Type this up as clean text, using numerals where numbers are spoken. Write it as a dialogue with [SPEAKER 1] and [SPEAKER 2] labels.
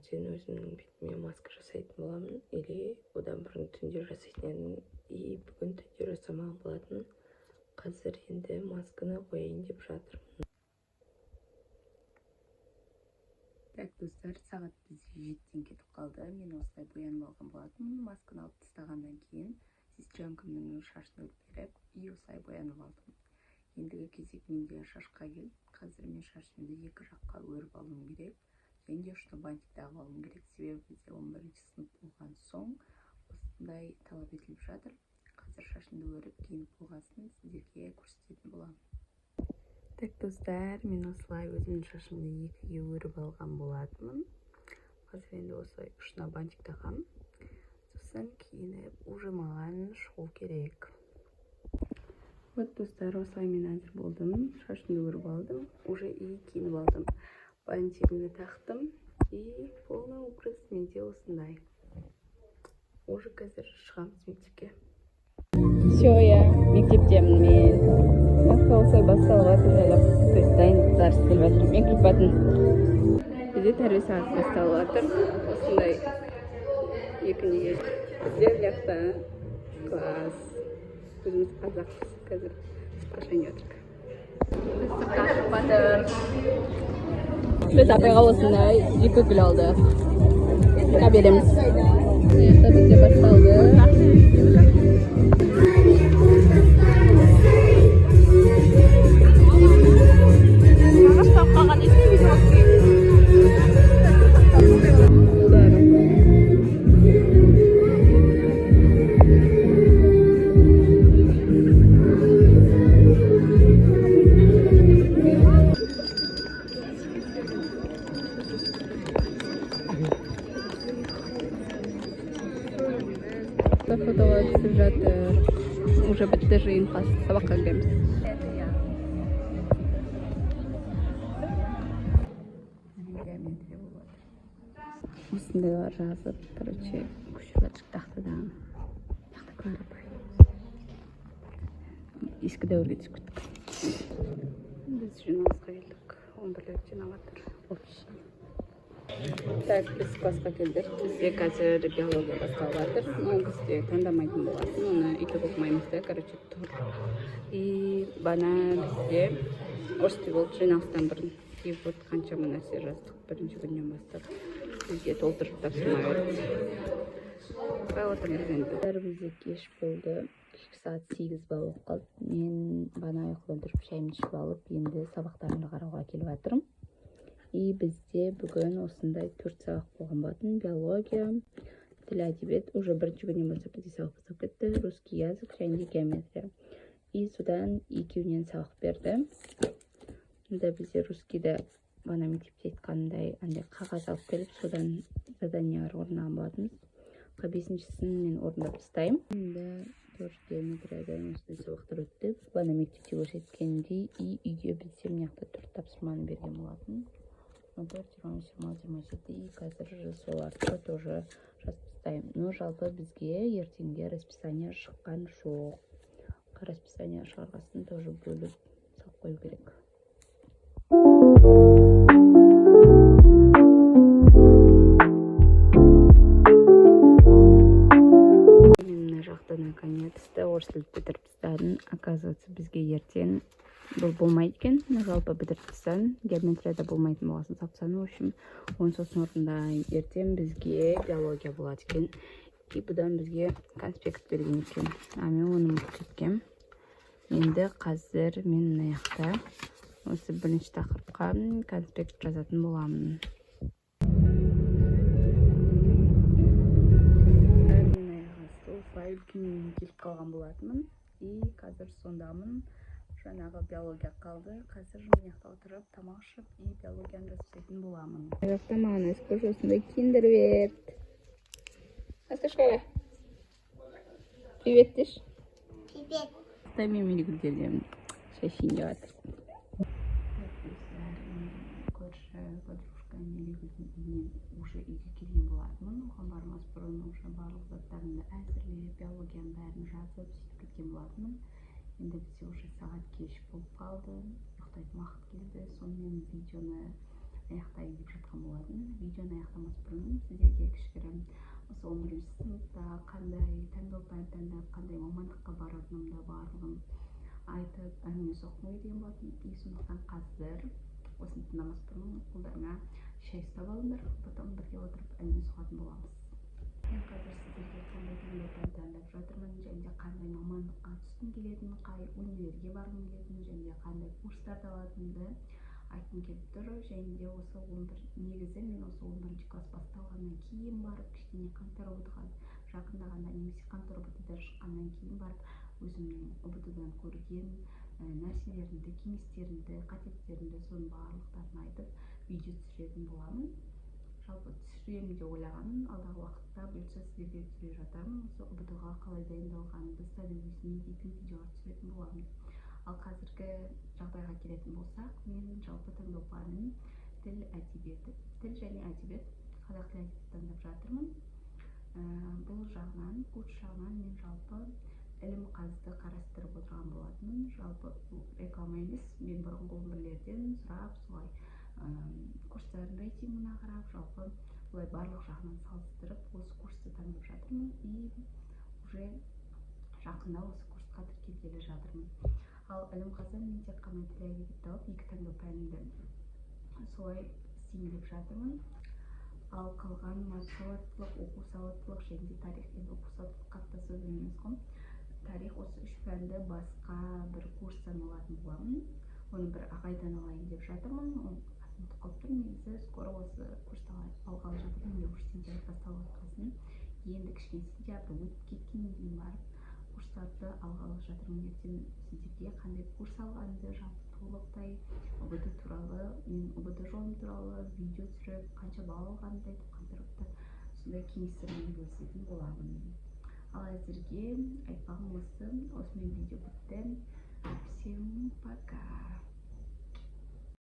[SPEAKER 1] таңертең өзімнің бетіме маска жасайтын боламын, или одан бұрын түнде жасайтын едім, и бүгін түнде жасамаған болатын. Қазір енді масканы қояйын деп жатырмын. Так, достар, сағат бізде 7-тен кетіп қалды. Мен осылай боянып алған болатынмын. Масканы алып тастағаннан кейін сестренкамның шашын өріп беріп, и осылай боянып алдым. Ендігі кезек менде шашқа келді. Қазір мен шашымды екі жаққа өріп алуым керек. Және де ұшты бантик тағып алуым керек. Себебі бізде 11-ші сынып болған соң осындай талап етіліп жатыр. Қазір шашымды өріп, киініп болғасын сіздерге көрсететін боламын. Так, достар, мен осылай өзімнің шашымды екіге өріп алған болатынмын. Қазір енді осылай ұшына бантик тағам. Сосын киініп, уже маған шығу керек. Вот, достар, осылай мен әзір болдым. Шашымды өріп алдым, уже и киініп алдым. Бантигімді тақтым, и полный образ менде осындай. Уже қазір шығамыз мектепке. Все, я мектептемін мен. Осылай басталып жатыр, жайлап. То есть дайындықтар істеліп жатыр. Мектеп батын. Бізде тәрбие сағаты басталып жатыр. Осындай екінде бізде жақта класс. Өзіміз қазақпыз қазір. Спрашивание отырық. Сыртқа шығып жатыр. Біз апайға осындай екі гүл алды. Береміз. Жақта бізде басталды. Фотоға түсіп жатыр. Уже бітті жиын, сабаққа кіреміз. Осындайлар жазып, короче, көшіп жатыр тақтадан. Тақта көріп. Ескі дәуірге түсіп кеттік. Біз жиналысқа келдік. 11-лік жиналатыр. Так, біз классқа келдік. Бізде қазір биология басталып жатыр. Но бізде таңдамайтын боласың. Оны үйтіп оқымаймыз да, короче, тұр. И бана бізде орыс тілі болды жиналыстан бұрын. И вот қаншама нәрсе жаздық бірінші күннен бастап. Бізге толтырып тапсырма берді. Қалай отырмыз енді. Бізде кеш болды. Кешкі сағат 8 болып қалды. Мен бана ұйқыдан тұрып шайымды ішіп алып, енді сабақтарымды қарауға келіп жатырмын. И бізде бүгін осындай 4 сабақ болған болатын. Биология, тіл, әдебиет. Уже бірінші күннен бастап бізде сабақ бастап кетті. Русский язык және геометрия. И содан екеуінен сабақ берді. Онда бізде русскийді бана мектепте айтқандай қағаз алып келіп, содан заданиялар орындаған болатынбыз. 5-шісін мен орындап тастаймын. Онда тоже геометриядан осындай сабақтар өтті. Бана мектепте көрсеткендей, и үйге бізде мына жақта 4 тапсырманы берген болатын. 24-27 и қазір соларды тоже жазып тастаймын. Но жалпы бізге ертеңге расписание шыққан жоқ. Расписание шығарғасын тоже бөліп салып қою керек. Мына жақта наконец-то орыс тілді бітіріп тастадым. Оказывается, бізге ертең бұл болмайды екен. Жалпы бітіріп тастадым. Геометрияда болмайтын болғасын сапсаны. В общем, оның сосын орында ертең бізге биология болады екен. И бұдан бізге конспект берген екен. Мен оны ұмытып кеткем. Енді қазір мен мына жақта осы бірінші тақырыпқа конспект жазатын боламын. Үлкен келіп қалған болатынмын. И қазір сондамын. Жаңағы биология қалды. Қазір мына жақта отырып тамақ ішіп и биологияны жасайтын боламын. Жақта маған Аскош осындай киндер берді. Аскош қара. Привет деш. Привет. Мен мелигүлдерден шай ішейін деп жатыр. Көрші подружка мелигүлдің үйінен уже үйге келген болатынмын. Оған бармас бұрын уже барлық заттарымды әзірлеп, биологияның бәрін жазып, сөйтіп кеткен болатынмын. Енді бізде уже сағат кеш болып қалды. Ұйықтайтын уақыт келді. Сонымен видеоны аяқтайын деп жатқан болатын. Видеоны аяқтамас бұрын сіздерге кішігірім осы 11-ші сыныпта қандай таңдау пән таңдап, қандай мамандыққа баратынымды барлығын айтып әңгіме соққым келген болатын. Сондықтан қазір осыны тыңдамас бұрын қолдарыңа шай ұстап алыңдар, потом бірге отырып әңгіме соғатын боламыз. Мен қазір сіздерге қандай таңдау пән таңдап жатырмын, және де қандай мамандыққа түскім келетінін, қай универге барғым келетінін, және де қандай курстарды алатынымды айтқым келіп тұр. Және де осы 11 негізі мен осы 11-ші класс басталғаннан кейін барып кішкене қаңтар ұбт-ға жақындағанда немесе қаңтар ұбт-дан шыққаннан кейін барып өзімнің ұбт-дан көрген нәрселерімді, кеңестерімді, қателіктерімді соның барлықтарын айтып видео түсіретін боламын. Жалпы түсіремін деп ойлағанмын, алдағы уақытта бұйыртса сіздерге түсіре жатармын. Осы ұбт-ға қалай дайындалғанымды, стадия не дейтін видеолар түсіретін боламын. Ал қазіргі жағдайға келетін болсақ, мен жалпы таңдау пәнін тіл әдебиеті, тіл және әдебиет, қазақ тілі әдебиеті таңдап жатырмын. Бұл жағынан, курс жағынан мен жалпы ілім-қазды қарастырып отырған болатынмын. Жалпы реклама емес, мен бұрынғы 11-лерден сұрап, солай курстардың рейтингіне қарап, жалпы бұлай барлық жағынан салыстырып, осы курсты таңдап жатырмын. И уже жақында осы курсқа тіркелгелі жатырмын. Ал ілім-қаздан мен тек қана тіл әдебиетті алып, 2 таңдау пәнді солай істеймін деп жатырмын. Ал қалған математикалық, оқу сауаттылық және де тарих. Енді оқу сауаттылық қатты сөз емес қой. Тарих осы 3 пәнді басқа бір курстан алатын боламын. Оны бір ағайдан алайын деп жатырмын. Ұмытып қалып тұрмын, негізі скоро осы курсты алғалы жатырмын. Енді уже сентябрь басталып жатқасын. Енді кішкене сентябрь өтіп кеткеннен кейін барып курстарды алғалы жатырмын. Ертең сіздерге қандай курс алғанымды жалпы толықтай ұбт туралы, мен ұбт жолым туралы видео түсіріп, қанша балл алғанымды айтып, қаңтар ұбт сондай кеңестермен бөлісетін боламын. Ал әзірге айтпағым осы. Осымен видео бітті. Всем пока.